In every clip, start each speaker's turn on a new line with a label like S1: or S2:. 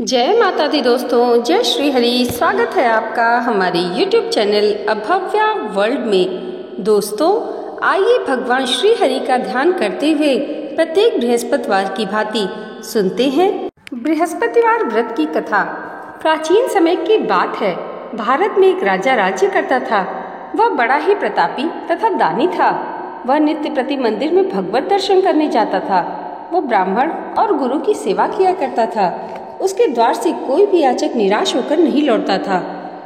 S1: जय माता दी दोस्तों, जय श्री हरि। स्वागत है आपका हमारे YouTube चैनल अभव्या वर्ल्ड में। दोस्तों, आइए भगवान श्री हरि का ध्यान करते हुए प्रत्येक बृहस्पतिवार की भांति सुनते हैं बृहस्पतिवार व्रत की कथा। प्राचीन समय की बात है। भारत में एक राजा राज्य करता था। वह बड़ा ही प्रतापी तथा दानी था। वह नित्य प्रति मंदिर में भगवत दर्शन करने जाता था। वह ब्राह्मण और गुरु की सेवा किया करता था। उसके द्वार से कोई भी याचक निराश होकर नहीं लौटता था।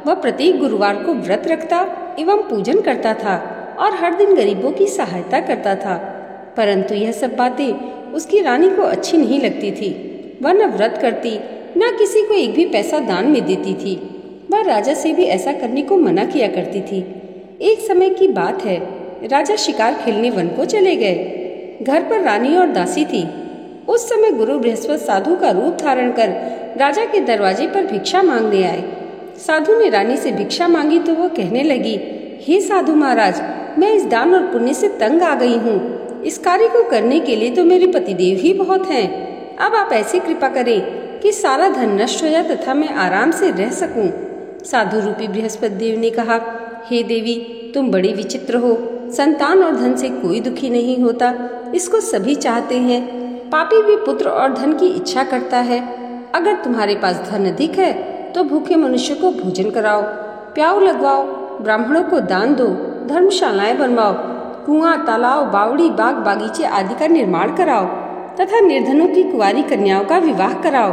S1: वह प्रत्येक गुरुवार को व्रत रखता एवं पूजन करता था और हर दिन गरीबों की सहायता करता था। परंतु यह सब बातें उसकी रानी को अच्छी नहीं लगती थी। वह न व्रत करती, न किसी को एक भी पैसा दान में देती थी। वह राजा से भी ऐसा करने को मना किया करती थी। एक समय की बात है, राजा शिकार खेलने वन को चले गए। घर पर रानी और दासी थी। उस समय गुरु बृहस्पति साधु का रूप धारण कर राजा के दरवाजे पर भिक्षा मांगने आए। साधु ने रानी से भिक्षा मांगी तो वह कहने लगी, हे साधु महाराज, मैं इस दान और पुण्य से तंग आ गई हूँ। इस कार्य को करने के लिए तो मेरे पतिदेव ही बहुत हैं। अब आप ऐसी कृपा करें कि सारा धन नष्ट हो जाए तथा मैं आराम से रह सकूं। साधु रूपी बृहस्पति देव ने कहा, हे देवी, तुम बड़ी विचित्र हो। संतान और धन से कोई दुखी नहीं होता, इसको सभी चाहते हैं। पापी भी पुत्र और धन की इच्छा करता है। अगर तुम्हारे पास धन अधिक है तो भूखे मनुष्य को भोजन कराओ, प्याऊ लगवाओ, ब्राह्मणों को दान दो, धर्मशालाएं बनवाओ, कुआं, तालाब, बावड़ी, बाग, बागीचे आदि का निर्माण कराओ तथा निर्धनों की कुंवारी कन्याओं का विवाह कराओ।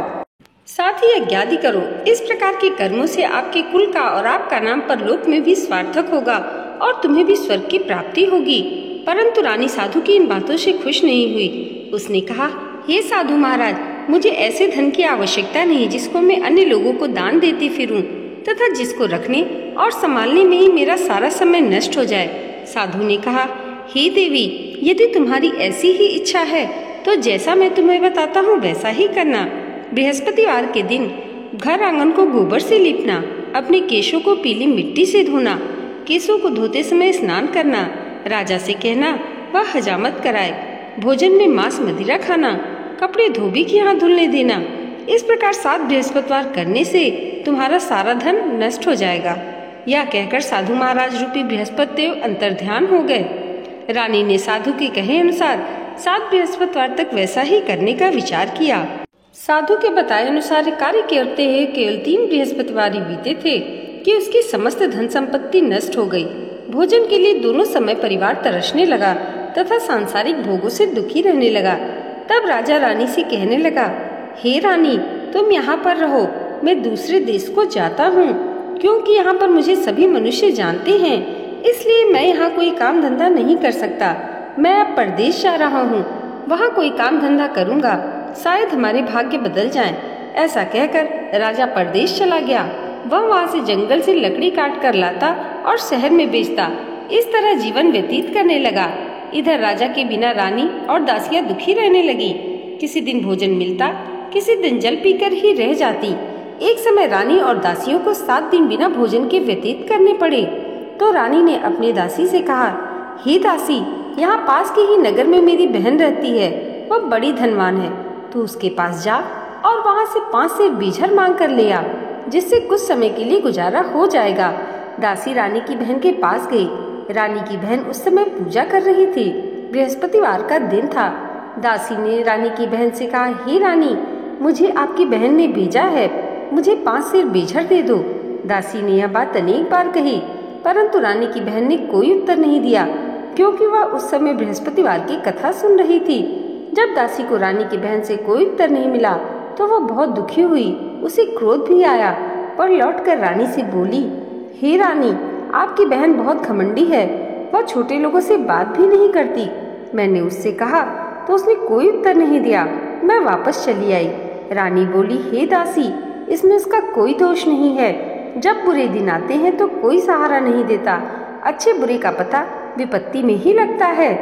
S1: साथ ही यज्ञादि करो। इस प्रकार के कर्मों से आपके कुल का और आपका नाम परलोक में भी सार्थक होगा और तुम्हें भी स्वर्ग की प्राप्ति होगी। परंतु रानी साधु की इन बातों से खुश नहीं हुई। उसने कहा, हे साधु महाराज, मुझे ऐसे धन की आवश्यकता नहीं जिसको मैं अन्य लोगों को दान देती फिरूं तथा जिसको रखने और संभालने में ही मेरा सारा समय नष्ट हो जाए। साधु ने कहा, हे देवी, यदि तुम्हारी ऐसी ही इच्छा है तो जैसा मैं तुम्हें बताता हूँ वैसा ही करना। बृहस्पतिवार के दिन घर आंगन को गोबर से लीपना, अपने केशों को पीली मिट्टी से धोना, केशों को धोते समय स्नान करना, राजा से कहना वह हजामत कराए, भोजन में मांस मदिरा खाना, कपड़े धोबी के यहाँ धुलने देना। इस प्रकार 7 बृहस्पतिवार करने से तुम्हारा सारा धन नष्ट हो जाएगा। यह कहकर साधु महाराज रूपी बृहस्पति देव अंतर्ध्यान हो गए। रानी ने साधु के कहे अनुसार 7 बृहस्पतिवार तक वैसा ही करने का विचार किया। साधु के बताए अनुसार कार्य करते हुए केवल 3 बृहस्पतिवार ही बीते थे कि उसकी समस्त धन संपत्ति नष्ट हो गई। भोजन के लिए दोनों समय परिवार तरसने लगा तथा सांसारिक भोगों से दुखी रहने लगा। तब राजा रानी से कहने लगा, हे रानी, तुम यहाँ पर रहो, मैं दूसरे देश को जाता हूँ, क्योंकि यहाँ पर मुझे सभी मनुष्य जानते हैं, इसलिए मैं यहाँ कोई काम धंधा नहीं कर सकता। मैं अब परदेश जा रहा हूँ, वहाँ कोई काम धंधा करूँगा, शायद हमारे भाग्य बदल जाएं। ऐसा कहकर राजा परदेश चला गया। वह वहाँ से जंगल से लकड़ी काट कर लाता और शहर में बेचता। इस तरह जीवन व्यतीत करने लगा। इधर राजा के बिना रानी और दासियां दुखी रहने लगी। किसी दिन भोजन मिलता, किसी दिन जल पीकर ही रह जाती। एक समय रानी और दासियों को 7 दिन बिना भोजन के व्यतीत करने पड़े। तो रानी ने अपनी दासी से कहा, हे दासी, यहाँ पास के ही नगर में मेरी बहन रहती है। वह बड़ी धनवान है, तू उसके पास जा और वहाँ से 5 सेर बीझर मांग कर ले आ, जिससे कुछ समय के लिए गुजारा हो जाएगा। दासी रानी की बहन के पास गई। रानी की बहन उस समय पूजा कर रही थी। बृहस्पतिवार का दिन था। दासी ने रानी की बहन से कहा, हे रानी, मुझे आपकी बहन ने भेजा है, मुझे 5 सेर बीझर दे दो। दासी ने यह बात अनेक बार कही, परंतु रानी की बहन ने कोई उत्तर नहीं दिया, क्योंकि वह उस समय बृहस्पतिवार की कथा सुन रही थी। जब दासी को रानी की बहन से कोई उत्तर नहीं मिला तो वह बहुत दुखी हुई। उसे क्रोध भी आया, पर लौटकर रानी से बोली, हे रानी, आपकी बहन बहुत घमंडी है, वह छोटे लोगों से बात भी नहीं करती। मैंने उससे कहा तो उसने कोई उत्तर नहीं दिया। मैं वापस चली आई। रानी बोली, हे दासी, इसमें उसका कोई दोष नहीं है। जब बुरे दिन आते हैं तो कोई सहारा नहीं देता। अच्छे बुरे का पता विपत्ति में ही लगता है।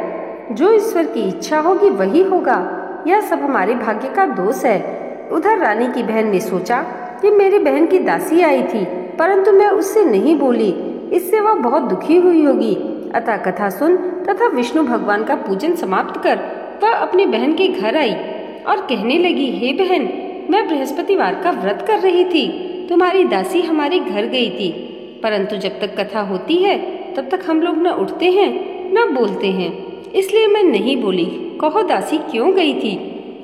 S1: जो ईश्वर की इच्छा होगी वही होगा। यह सब हमारे भाग्य का दोष है। उधर रानी की बहन ने सोचा कि मेरी बहन की दासी आई थी, परंतु मैं उससे नहीं बोली, इससे वह बहुत दुखी हुई होगी। अतः कथा सुन तथा विष्णु भगवान का पूजन समाप्त कर वह अपनी बहन के घर आई और कहने लगी, हे बहन, मैं बृहस्पतिवार का व्रत कर रही थी। तुम्हारी दासी हमारे घर गई थी, परंतु जब तक कथा होती है तब तक हम लोग न उठते हैं न बोलते हैं, इसलिए मैं नहीं बोली। कहो दासी क्यों गई थी?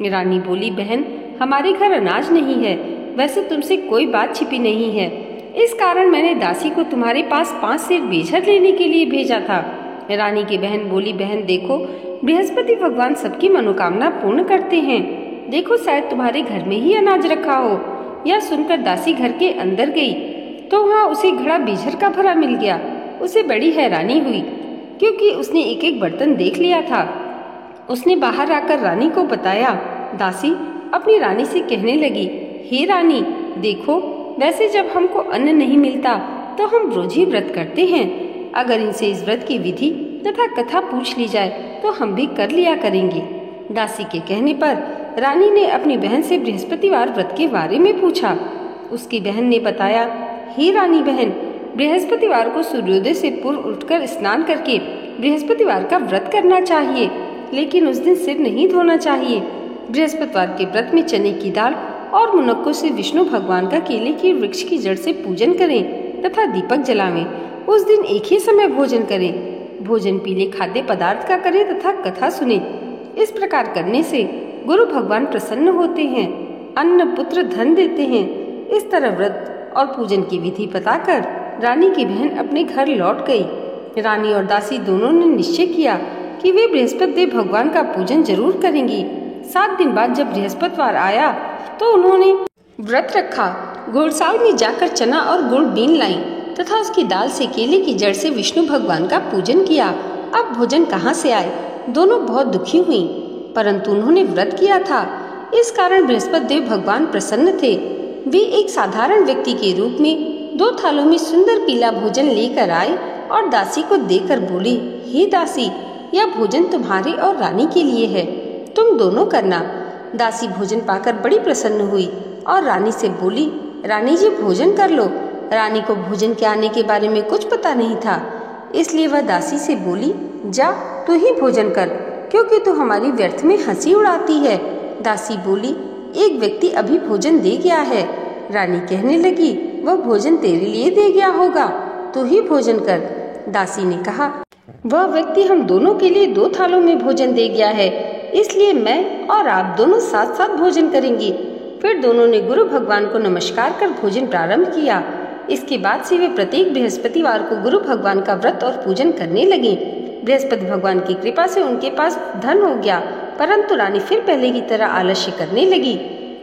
S1: रानी बोली, बहन हमारे घर अनाज नहीं है, वैसे तुमसे कोई बात छिपी नहीं है, इस कारण मैंने दासी को तुम्हारे पास 5 सेर बेझर लेने के लिए भेजा था। रानी की बहन बोली, बहन देखो बृहस्पति भगवान सबकी मनोकामना पूर्ण करते हैं, देखो शायद तुम्हारे घर में ही अनाज रखा हो। यह सुनकर दासी घर के अंदर गई तो वहाँ उसे घड़ा बेझर का भरा मिल गया। उसे बड़ी हैरानी हुई क्योंकि उसने एक एक बर्तन देख लिया था। उसने बाहर आकर रानी को बताया। दासी अपनी रानी से कहने लगी, हे रानी देखो, वैसे जब हमको अन्न नहीं मिलता तो हम रोज ही व्रत करते हैं, अगर इनसे इस व्रत की विधि तथा कथा पूछ ली जाए तो हम भी कर लिया करेंगे। दासी के कहने पर रानी ने अपनी बहन से बृहस्पतिवार व्रत के बारे में पूछा। उसकी बहन ने बताया, हे रानी बहन, बृहस्पतिवार को सूर्योदय से पूर्व उठकर स्नान करके बृहस्पतिवार का व्रत करना चाहिए, लेकिन उस दिन सिर नहीं धोना चाहिए। बृहस्पतिवार के व्रत में चने की दाल और मुनक्कों से विष्णु भगवान का केले के वृक्ष की जड़ से पूजन करें तथा दीपक जलावें। उस दिन एक ही समय भोजन करें। भोजन पीले खाद्य पदार्थ का करें तथा कथा सुने। इस प्रकार करने से गुरु भगवान प्रसन्न होते हैं, अन्न पुत्र धन देते हैं। इस तरह व्रत और पूजन की विधि बताकर रानी की बहन अपने घर लौट गई। रानी और दासी दोनों ने निश्चय किया कि वे बृहस्पति देव भगवान का पूजन जरूर करेंगी। 7 दिन बाद जब बृहस्पतिवार आया तो उन्होंने व्रत रखा। घोड़साल में जाकर चना और गुड़ बीन लाई तथा उसकी दाल से केले की जड़ से विष्णु भगवान का पूजन किया। अब भोजन कहाँ से आए? दोनों बहुत दुखी हुई, परंतु उन्होंने व्रत किया था, इस कारण बृहस्पति देव भगवान प्रसन्न थे। वे एक साधारण व्यक्ति के रूप में 2 थालों में सुंदर पीला भोजन लेकर आए और दासी को देकर बोले, हे दासी, यह भोजन तुम्हारे और रानी के लिए है, तुम दोनों करना। दासी भोजन पाकर बड़ी प्रसन्न हुई और रानी से बोली, रानी जी भोजन कर लो। रानी को भोजन के आने के बारे में कुछ पता नहीं था, इसलिए वह दासी से बोली, जा तू ही भोजन कर, क्योंकि तू हमारी व्यर्थ में हंसी उड़ाती है। दासी बोली, एक व्यक्ति अभी भोजन दे गया है। रानी कहने लगी, वह भोजन तेरे लिए दे गया होगा, तू ही भोजन कर। दासी ने कहा, वह व्यक्ति हम दोनों के लिए 2 थालों में भोजन दे गया है, इसलिए मैं और आप दोनों साथ साथ भोजन करेंगे। फिर दोनों ने गुरु भगवान को नमस्कार कर भोजन प्रारंभ किया। इसके बाद से वे प्रत्येक बृहस्पतिवार को गुरु भगवान का व्रत और पूजन करने लगे। बृहस्पति भगवान की कृपा से उनके पास धन हो गया, परंतु रानी फिर पहले की तरह आलस्य करने लगी।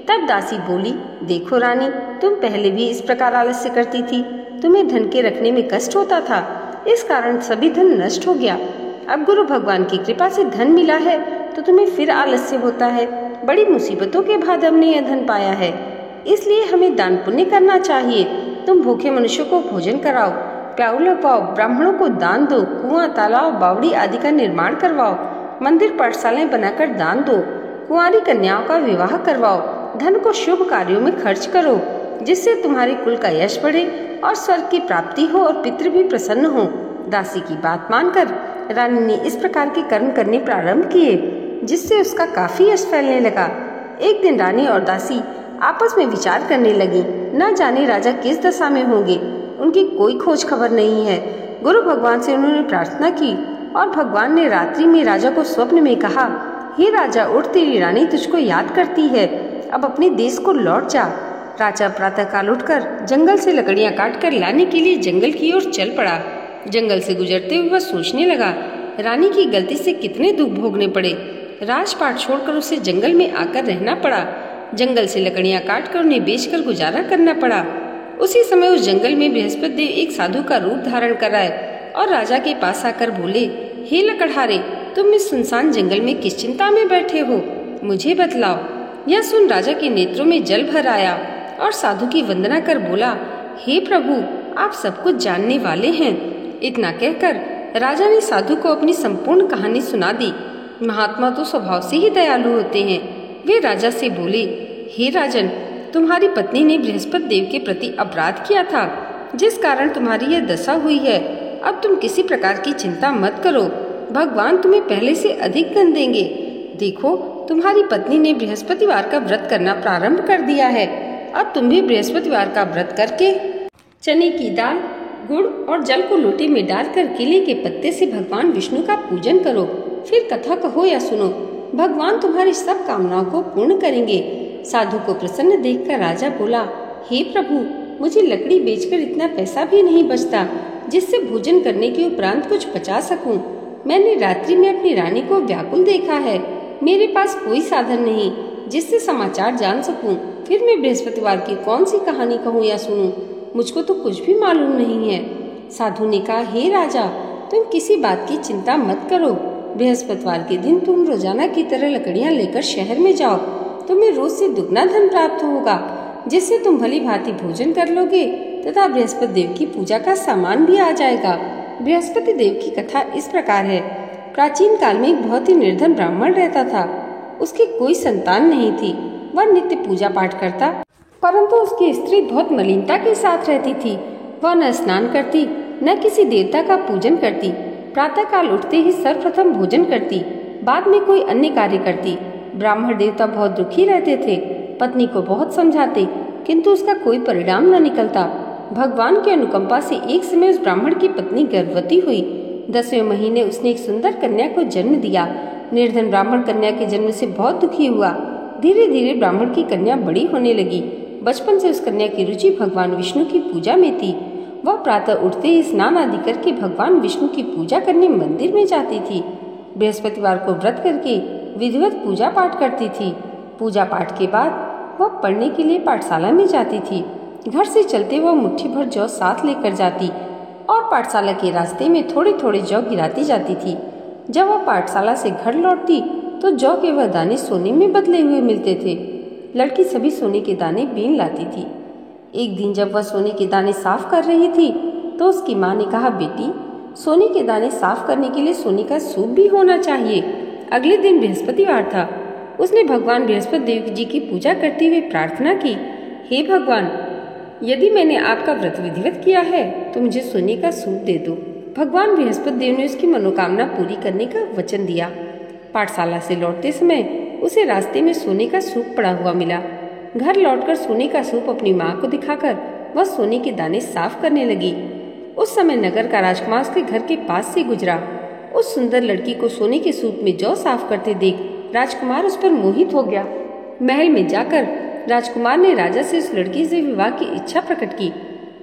S1: तब दासी बोली, देखो रानी, तुम पहले भी इस प्रकार आलस्य करती थी, तुम्हें धन के रखने में कष्ट होता था, इस कारण सभी धन नष्ट हो गया। अब गुरु भगवान की कृपा से धन मिला है तो तुम्हें फिर आलस्य होता है। बड़ी मुसीबतों के बाद हमने यह धन पाया है, इसलिए हमें दान पुण्य करना चाहिए। तुम भूखे मनुष्यों को भोजन कराओ, प्याऊ लगवाओ, ब्राह्मणों को दान दो, कुआं तालाब बावड़ी आदि का निर्माण करवाओ, मंदिर पाठशालाएं बनाकर दान दो, कुंवारी कन्याओं का विवाह करवाओ, धन को शुभ कार्यों में खर्च करो, जिससे तुम्हारे कुल का यश बढ़े और स्वर्ग की प्राप्ति हो और पितृ भी प्रसन्न हो। दासी की बात मानकर रानी ने इस प्रकार के कर्म करने प्रारंभ किए, जिससे उसका काफी यश फैलने लगा। एक दिन रानी और दासी आपस में विचार करने लगी, न जाने राजा किस दशा में होंगे, उनकी कोई खोज खबर नहीं है। गुरु भगवान से उन्होंने प्रार्थना की और भगवान ने रात्रि में राजा को स्वप्न में कहा, हे राजा उठ, तेरी रानी तुझको याद करती है, अब अपने देश को लौट जा। राजा प्रातःकाल उठकर जंगल से लकड़ियां काटकर लाने के लिए जंगल की ओर चल पड़ा। जंगल से गुजरते हुए वह सोचने लगा, रानी की गलती से कितने दुख भोगने पड़े। राजपाट छोड़कर उसे जंगल में आकर रहना पड़ा। जंगल से लकड़ियां काटकर उन्हें बेचकर गुजारा करना पड़ा। उसी समय उस जंगल में बृहस्पति देव एक साधु का रूप धारण कर आए और राजा के पास आकर बोले, हे लकड़हारे, तुम इस सुनसान जंगल में किस चिंता में बैठे हो, मुझे बतलाओ। यह सुन राजा के नेत्रों में जल भर आया और साधु की वंदना कर बोला, हे प्रभु, आप सब कुछ जानने वाले हैं। इतना कहकर राजा ने साधु को अपनी संपूर्ण कहानी सुना दी। महात्मा तो स्वभाव से ही दयालु होते हैं। वे राजा से बोले, हे राजन, तुम्हारी पत्नी ने बृहस्पति देव के प्रति अपराध किया था, जिस कारण तुम्हारी यह दशा हुई है। अब तुम किसी प्रकार की चिंता मत करो, भगवान तुम्हें पहले से अधिक धन देंगे। देखो, तुम्हारी पत्नी ने बृहस्पतिवार का व्रत करना प्रारंभ कर दिया है। अब तुम भी बृहस्पतिवार का व्रत करके चने की दाल, गुड़ और जल को लोटे में डालकर केले के पत्ते से भगवान विष्णु का पूजन करो। फिर कथा कहो या सुनो, भगवान तुम्हारी सब कामनाओं को पूर्ण करेंगे। साधु को प्रसन्न देखकर राजा बोला, हे प्रभु, मुझे लकड़ी बेचकर इतना पैसा भी नहीं बचता जिससे भोजन करने के उपरांत कुछ बचा सकूं। मैंने रात्रि में अपनी रानी को व्याकुल देखा है। मेरे पास कोई साधन नहीं जिससे समाचार जान सकूं। फिर मैं बृहस्पतिवार की कौन सी कहानी कहूँ या सुनूं? मुझको तो कुछ भी मालूम नहीं है। साधु ने कहा, हे राजा, तुम किसी बात की चिंता मत करो। बृहस्पतिवार के दिन तुम रोजाना की तरह लकड़ियाँ लेकर शहर में जाओ। तुम्हें रोज से दुगना धन प्राप्त होगा, जिससे तुम भली भांति भोजन कर लोगे तथा बृहस्पति देव की पूजा का सामान भी आ जाएगा। बृहस्पति देव की कथा इस प्रकार है। प्राचीन काल में एक बहुत ही निर्धन ब्राह्मण रहता था। उसकी कोई संतान नहीं थी। वह नित्य पूजा पाठ करता, परंतु उसकी स्त्री बहुत मलिनता के साथ रहती थी। वह न स्नान करती, न किसी देवता का पूजन करती। प्रातः काल उठते ही सर्वप्रथम भोजन करती, बाद में कोई अन्य कार्य करती। ब्राह्मण देवता बहुत दुखी रहते थे। पत्नी को बहुत समझाते, किंतु उसका कोई परिणाम न निकलता। भगवान की अनुकंपा से एक समय उस ब्राह्मण की पत्नी गर्भवती हुई। 10वें महीने उसने एक सुंदर कन्या को जन्म दिया। निर्धन ब्राह्मण कन्या के जन्म से बहुत दुखी हुआ। धीरे धीरे ब्राह्मण की कन्या बड़ी होने लगी। बचपन से उस कन्या की रुचि भगवान विष्णु की पूजा में थी। वह प्रातः उठते ही स्नान आदि करके भगवान विष्णु की पूजा करने मंदिर में जाती थी। बृहस्पतिवार को व्रत करके विधिवत पूजा पाठ करती थी। पूजा पाठ के बाद वह पढ़ने के लिए पाठशाला में जाती थी। घर से चलते वह मुट्ठी भर जौ साथ लेकर जाती और पाठशाला के रास्ते में थोड़े थोड़े जौ गिराती जाती थी। जब वह पाठशाला से घर लौटती तो जौ के वह दाने सोने में बदले हुए मिलते थे। लड़की सभी सोने के दाने बीन लाती थी। एक दिन जब वह सोने के दाने साफ कर रही थी तो उसकी माँ ने कहा, बेटी, सोने के दाने साफ करने के लिए सोने का सूप भी होना चाहिए। अगले दिन बृहस्पतिवार था। उसने भगवान बृहस्पति देव जी की पूजा करते हुए प्रार्थना की, हे भगवान, यदि मैंने आपका व्रत विधिवत किया है तो मुझे सोने का सूप दे दो। भगवान बृहस्पति देव ने उसकी मनोकामना पूरी करने का वचन दिया। पाठशाला से लौटते समय उसे रास्ते में सोने का सूप पड़ा हुआ मिला। घर लौटकर सोने का सूप अपनी माँ को दिखाकर वह सोने के दाने साफ करने लगी। उस समय नगर का राजकुमार उसके घर के पास से गुजरा। उस सुंदर लड़की को सोने के सूप में जौ साफ करते देख राजकुमार उस पर मोहित हो गया। महल में जाकर राजकुमार ने राजा से उस लड़की से विवाह की इच्छा प्रकट की।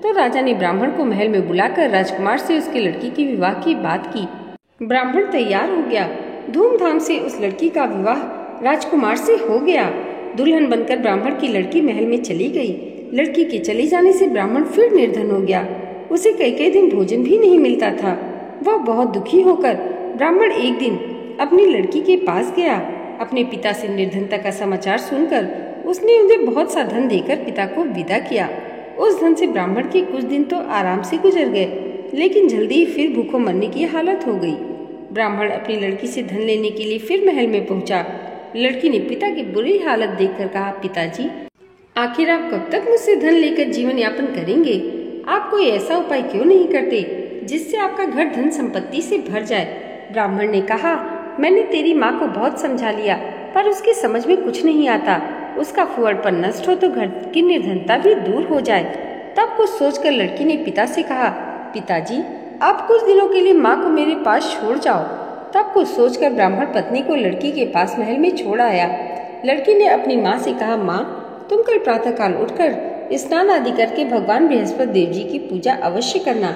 S1: तो राजा ने ब्राह्मण को महल में बुलाकर राजकुमार से उसके लड़की के विवाह की बात की। ब्राह्मण तैयार हो गया। धूमधाम से उस लड़की का विवाह राजकुमार से हो गया। दुल्हन बनकर ब्राह्मण की लड़की महल में चली गई। लड़की के चले जाने से ब्राह्मण फिर निर्धन हो गया। उसे कई दिन भोजन भी नहीं मिलता था। वह बहुत दुखी होकर ब्राह्मण एक दिन अपनी लड़की के पास गया। अपने पिता से निर्धनता का समाचार सुनकर उसने उन्हें बहुत सा धन देकर पिता को विदा किया। उस धन से ब्राह्मण के कुछ दिन तो आराम से गुजर गए, लेकिन जल्दी ही फिर भूखों मरने की हालत हो गई। ब्राह्मण अपनी लड़की से धन लेने के लिए फिर महल में पहुंचा। लड़की ने पिता की बुरी हालत देखकर कहा, पिताजी, आखिर आप कब तक मुझसे धन लेकर जीवन यापन करेंगे? आप कोई ऐसा उपाय क्यों नहीं करते जिससे आपका घर धन संपत्ति से भर जाए? ब्राह्मण ने कहा, मैंने तेरी माँ को बहुत समझा लिया, पर उसकी समझ में कुछ नहीं आता। उसका फुहड़पन नष्ट हो तो घर की निर्धनता भी दूर हो जाए। तब कुछ सोचकर लड़की ने पिता से कहा, पिताजी, आप कुछ दिनों के लिए माँ को मेरे पास छोड़ जाओ। तब कुछ सोचकर ब्राह्मण पत्नी को लड़की के पास महल में छोड़ आया। लड़की ने अपनी माँ से कहा, माँ, तुम कल प्रातःकाल उठकर स्नान आदि करके भगवान बृहस्पति देव जी की पूजा अवश्य करना।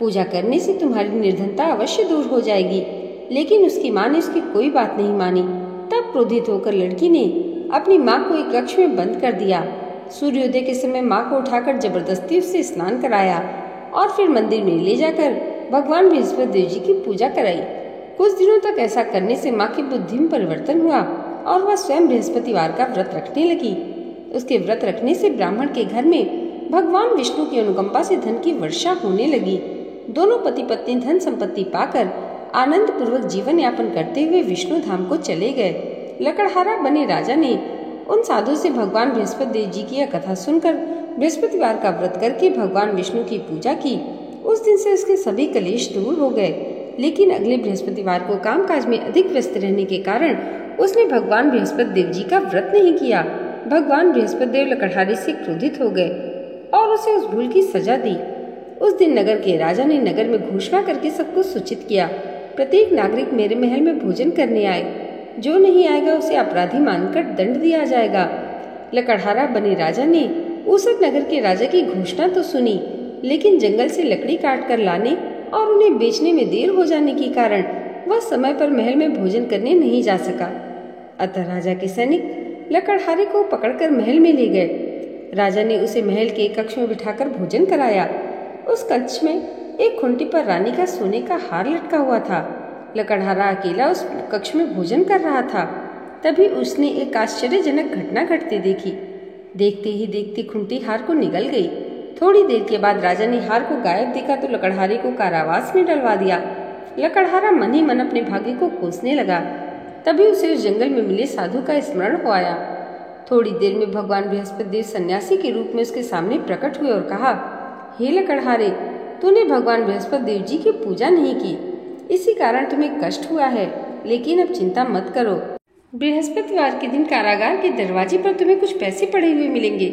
S1: पूजा करने से तुम्हारी निर्धनता अवश्य दूर हो जाएगी। लेकिन उसकी माँ ने उसकी कोई बात नहीं मानी। तब क्रोधित होकर लड़की ने अपनी माँ को एक कक्ष में बंद कर दिया। सूर्योदय के समय माँ को उठाकर जबरदस्ती उससे स्नान कराया और फिर मंदिर में ले जाकर भगवान बृहस्पति देव जी की पूजा कराई। कुछ दिनों तक ऐसा करने से माँ की बुद्धि में परिवर्तन हुआ और वह स्वयं बृहस्पतिवार का व्रत रखने लगी। उसके व्रत रखने से ब्राह्मण के घर में भगवान विष्णु की अनुकंपा से धन की वर्षा होने लगी। दोनों पति पत्नी धन संपत्ति पाकर आनंद पूर्वक जीवन यापन करते हुए विष्णु धाम को चले गए। लकड़हारा बने राजा ने उन साधु से भगवान बृहस्पति देव जी की यह कथा सुनकर बृहस्पतिवार का व्रत करके भगवान विष्णु की पूजा की। उस दिन से उसके सभी कलेश दूर हो गए। लेकिन अगले बृहस्पतिवार को कामकाज में अधिक व्यस्त रहने के कारण उसने भगवान बृहस्पति देव जी का व्रत नहीं किया। भगवान बृहस्पति देव लकड़हारे से क्रोधित हो गए और उसे उस भूल की सजा दी। उस दिन नगर के राजा ने नगर में घोषणा करके सबको सूचित किया, प्रत्येक नागरिक मेरे महल में भोजन करने आए, जो नहीं आएगा उसे अपराधी मानकर दंड दिया जाएगा। लकड़हारा बने राजा ने ऊसर नगर के राजा की घोषणा तो सुनी, लेकिन जंगल से लकड़ी काट कर लाने और उन्हें बेचने में देर हो जाने के कारण वह समय पर महल में भोजन करने नहीं जा सका। अतः राजा के सैनिक लकड़हारे को पकड़कर महल में ले गए। राजा ने उसे महल के एक कक्ष में बिठाकर भोजन कराया। उस कक्ष में एक खुंटी पर रानी का सोने का हार लटका हुआ था। लकड़हारा अकेला उस कक्ष में भोजन कर रहा था। तभी उसने एक आश्चर्यजनक घटना घटती देखी। देखते ही देखते खुंटी हार को निगल गई। थोड़ी देर के बाद राजा ने हार को गायब देखा तो लकड़हारे को कारावास में डलवा दिया। लकड़हारा मन ही मन अपने भाग्य को कोसने लगा। तभी उसे उस जंगल में मिले साधु का स्मरण हो आया। थोड़ी देर में भगवान बृहस्पति देव सन्यासी के रूप में उसके सामने प्रकट हुए और कहा, हे लकड़हारे, तूने भगवान बृहस्पति देव जी की पूजा नहीं की, इसी कारण तुम्हें कष्ट हुआ है, लेकिन अब चिंता मत करो। बृहस्पतिवार के दिन कारागार के दरवाजे पर तुम्हें कुछ पैसे पड़े हुए मिलेंगे।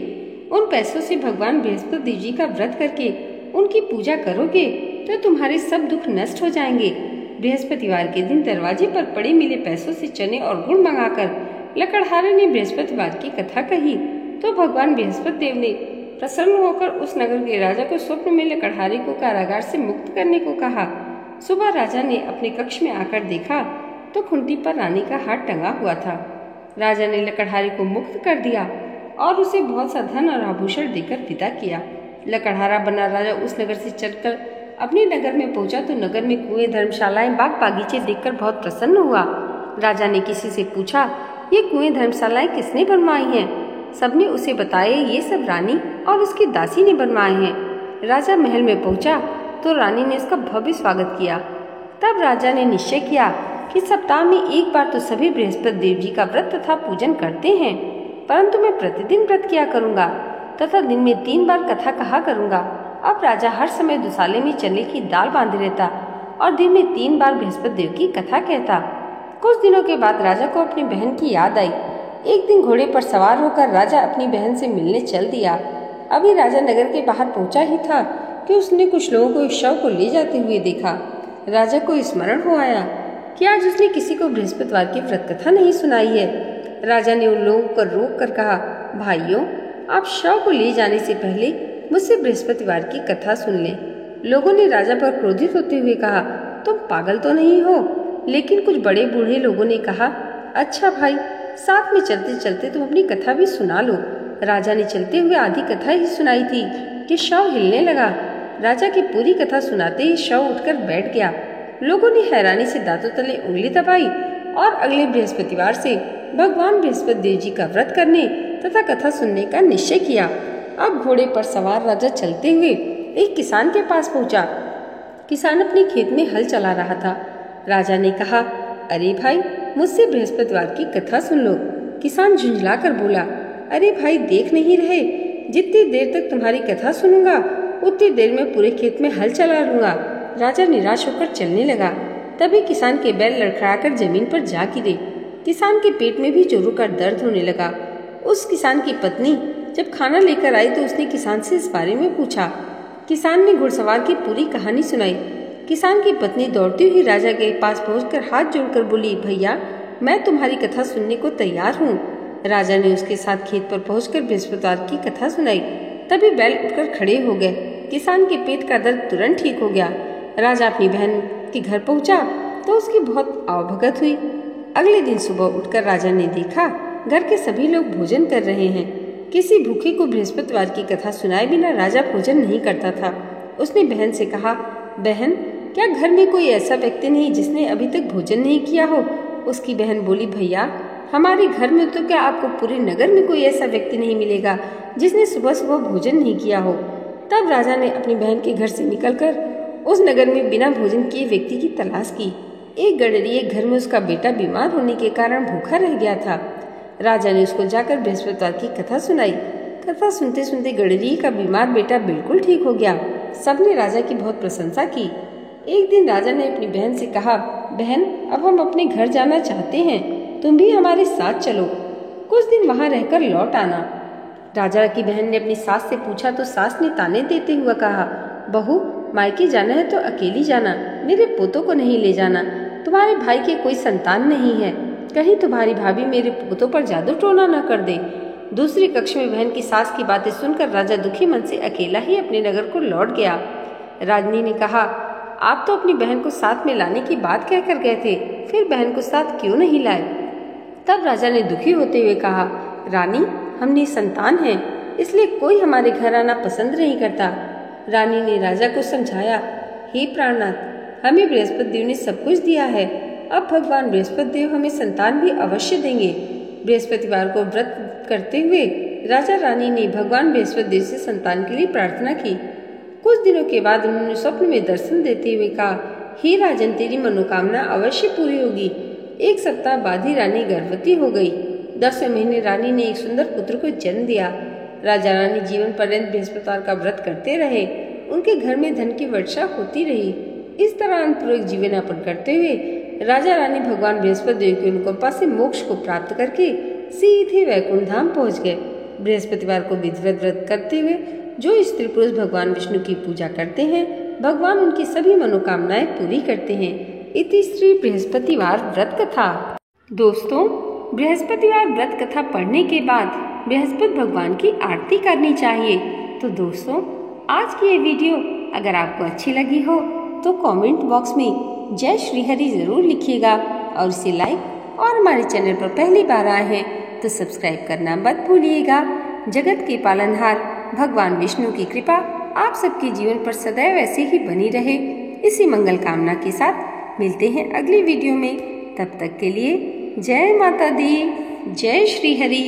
S1: उन पैसों से भगवान बृहस्पति देव जी का व्रत करके उनकी पूजा करोगे तो तुम्हारे सब दुख नष्ट हो जाएंगे। बृहस्पतिवार के दिन दरवाजे पर पड़े मिले पैसों से चने और गुड़ मंगाकर लकड़हारे ने बृहस्पतिवार की कथा कही तो भगवान बृहस्पति देव ने प्रसन्न होकर उस नगर के राजा को स्वप्न में लकड़हारे को कारागार से मुक्त करने को कहा। सुबह राजा ने अपने कक्ष में आकर देखा तो खुंटी पर रानी का हाथ टंगा हुआ था। राजा ने लकड़हारे को मुक्त कर दिया और उसे बहुत सा धन और आभूषण देकर विदा किया। लकड़हारा बना राजा उस नगर से चलकर अपने नगर में पहुंचा तो नगर में कुएं, धर्मशालाएं, बाग बागीचे देखकर बहुत प्रसन्न हुआ। राजा ने किसी से पूछा, ये कुएं धर्मशालाएं किसने बनवाई हैं? सबने उसे बताया, ये सब रानी और उसकी दासी ने बनवाए हैं। राजा महल में पहुंचा तो रानी ने उसका भव्य स्वागत किया। तब राजा ने निश्चय किया कि सप्ताह में एक बार तो सभी बृहस्पति देव जी का व्रत तथा पूजन करते हैं, परंतु मैं प्रतिदिन व्रत किया करूंगा तथा दिन में 3 बार कथा कहा करूंगा। अब राजा हर समय दुसाले में चने की दाल बांधे रहता और दिन में 3 बार बृहस्पति देव की कथा कहता। कुछ दिनों के बाद राजा को अपनी बहन की याद आई। एक दिन घोड़े पर सवार होकर राजा अपनी बहन से मिलने चल दिया। अभी राजा नगर के बाहर पहुंचा ही था कि उसने कुछ लोगों को इस शव को ले जाते हुए देखा। राजा को स्मरण हो आया कि आज उसने किसी को बृहस्पतिवार की व्रत कथा नहीं सुनाई है। राजा ने उन लोगों को रोक कर कहा, भाइयों, आप शव को ले जाने से पहले मुझसे बृहस्पतिवार की कथा सुन लें। लोगों ने राजा पर क्रोधित होते हुए कहा, तुम पागल तो नहीं हो? लेकिन कुछ बड़े बूढ़े लोगों ने कहा, अच्छा भाई, साथ में चलते चलते तुम अपनी कथा भी सुना लो। राजा ने चलते हुए आधी कथा ही सुनाई थी कि शव हिलने लगा। राजा की पूरी कथा सुनाते ही शव उठकर बैठ गया। लोगों ने हैरानी से दांतों तले उंगली दबाई और अगले बृहस्पतिवार से भगवान बृहस्पति देव जी का व्रत करने तथा कथा सुनने का निश्चय किया। अब घोड़े पर सवार राजा चलते हुए एक किसान के पास पहुंचा। किसान अपने खेत में हल चला रहा था। राजा ने कहा, अरे भाई, मुझसे बृहस्पतिवार की कथा सुन लो। किसान झुंझला कर बोला, अरे भाई, देख नहीं रहे, जितनी देर तक तुम्हारी कथा सुनूंगा उतनी देर में पूरे खेत में हल चला लूंगा। राजा निराश होकर चलने लगा। तभी किसान के बैल लड़खड़ाकर जमीन पर जा गिरे। किसान के पेट में भी जोरों का दर्द होने लगा। उस किसान की पत्नी जब खाना लेकर आई तो उसने किसान से इस बारे में पूछा। किसान ने घुड़सवार की पूरी कहानी सुनाई। किसान की पत्नी दौड़ती हुई राजा के पास पहुंचकर हाथ जोड़कर बोली, भैया, मैं तुम्हारी कथा सुनने को तैयार हूँ। राजा ने उसके साथ खेत पर पहुंचकर बृहस्पतिवार की कथा सुनाई। तभी बैल उठकर खड़े हो गए। किसान के पेट का दर्द तुरंत ठीक हो गया। राजा अपनी बहन के घर पहुंचा तो उसकी बहुत आवभगत हुई। अगले दिन सुबह उठकर राजा ने देखा घर के सभी लोग भोजन कर रहे हैं। किसी भूखे को बृहस्पतिवार की कथा सुनाए बिना राजा भोजन नहीं करता था। उसने बहन से कहा, बहन, क्या घर में कोई ऐसा व्यक्ति नहीं जिसने अभी तक भोजन नहीं किया हो? उसकी बहन बोली, भैया, हमारे घर में तो क्या आपको पूरे नगर में कोई ऐसा व्यक्ति नहीं मिलेगा जिसने सुबह सुबह भोजन नहीं किया हो। तब राजा ने अपनी बहन के घर से निकलकर उस नगर में बिना भोजन किए व्यक्ति की तलाश की। एक गडरिये घर में उसका बेटा बीमार होने के कारण भूखा रह गया था। राजा ने उसको जाकर बृहस्पतिवार की कथा सुनाई। कथा सुनते सुनते गडरिये का बीमार बेटा बिल्कुल ठीक हो गया। सबने राजा की बहुत प्रशंसा की। एक दिन राजा ने अपनी बहन से कहा, बहन, अब हम अपने घर जाना चाहते हैं, तुम भी हमारे साथ चलो, कुछ दिन वहां रहकर लौट आना। राजा की बहन ने अपनी सास से पूछा तो सास ने ताने देते हुए कहा, बहू मायके जाना है तो अकेली जाना, मेरे पोतों को नहीं ले जाना। तुम्हारे भाई के कोई संतान नहीं है, कहीं तुम्हारी भाभी मेरे पोतों पर जादू टोना न कर दे। दूसरी कक्ष में बहन की सास की बातें सुनकर राजा दुखी मन से अकेला ही अपने नगर को लौट गया। रानी ने कहा, आप तो अपनी बहन को साथ में लाने की बात कहकर गए थे, फिर बहन को साथ क्यों नहीं लाए? तब राजा ने दुखी होते हुए कहा, रानी हम निसंतान हैं, इसलिए कोई हमारे घर आना पसंद नहीं करता। रानी ने राजा को समझाया, हे प्राणनाथ, हमें बृहस्पति देव ने सब कुछ दिया है, अब भगवान बृहस्पति देव हमें संतान भी अवश्य देंगे। बृहस्पतिवार को व्रत करते हुए राजा रानी ने भगवान बृहस्पति देव से संतान के लिए प्रार्थना की। कुछ दिनों के बाद उन्होंने स्वप्न में दर्शन देते हुए कहा, हे राजन, तेरी मनोकामना अवश्य पूरी होगी। 1 सप्ताह बाद ही रानी गर्भवती हो गई। 10वें महीने रानी ने एक सुंदर पुत्र को जन्म दिया। राजा रानी जीवन पर्यंत बृहस्पतिवार का व्रत करते रहे। उनके घर में धन की वर्षा होती रही। इस तरह आनंदपूर्वक जीवन यापन करते हुए राजा रानी भगवान बृहस्पति देव की अनुकंपा से मोक्ष को प्राप्त करके सीधे वैकुंठ धाम पहुँच गए। बृहस्पतिवार को विधिवत व्रत करते हुए जो स्त्री पुरुष भगवान विष्णु की पूजा करते हैं, भगवान उनकी सभी मनोकामनाएं पूरी करते हैं। इति श्री बृहस्पतिवार व्रत कथा। दोस्तों, बृहस्पतिवार व्रत कथा पढ़ने के बाद बृहस्पति भगवान की आरती करनी चाहिए। तो दोस्तों, आज की ये वीडियो अगर आपको अच्छी लगी हो तो कमेंट बॉक्स में जय श्री हरि जरूर लिखिएगा और इसे लाइक और हमारे चैनल पर पहली बार आए हैं तो सब्सक्राइब करना मत भूलिएगा। जगत के पालनहार भगवान विष्णु की कृपा आप सबके जीवन पर सदैव ऐसे ही बनी रहे, इसी मंगल कामना के साथ मिलते हैं अगली वीडियो में। तब तक के लिए जय माता दी, जय श्री हरि।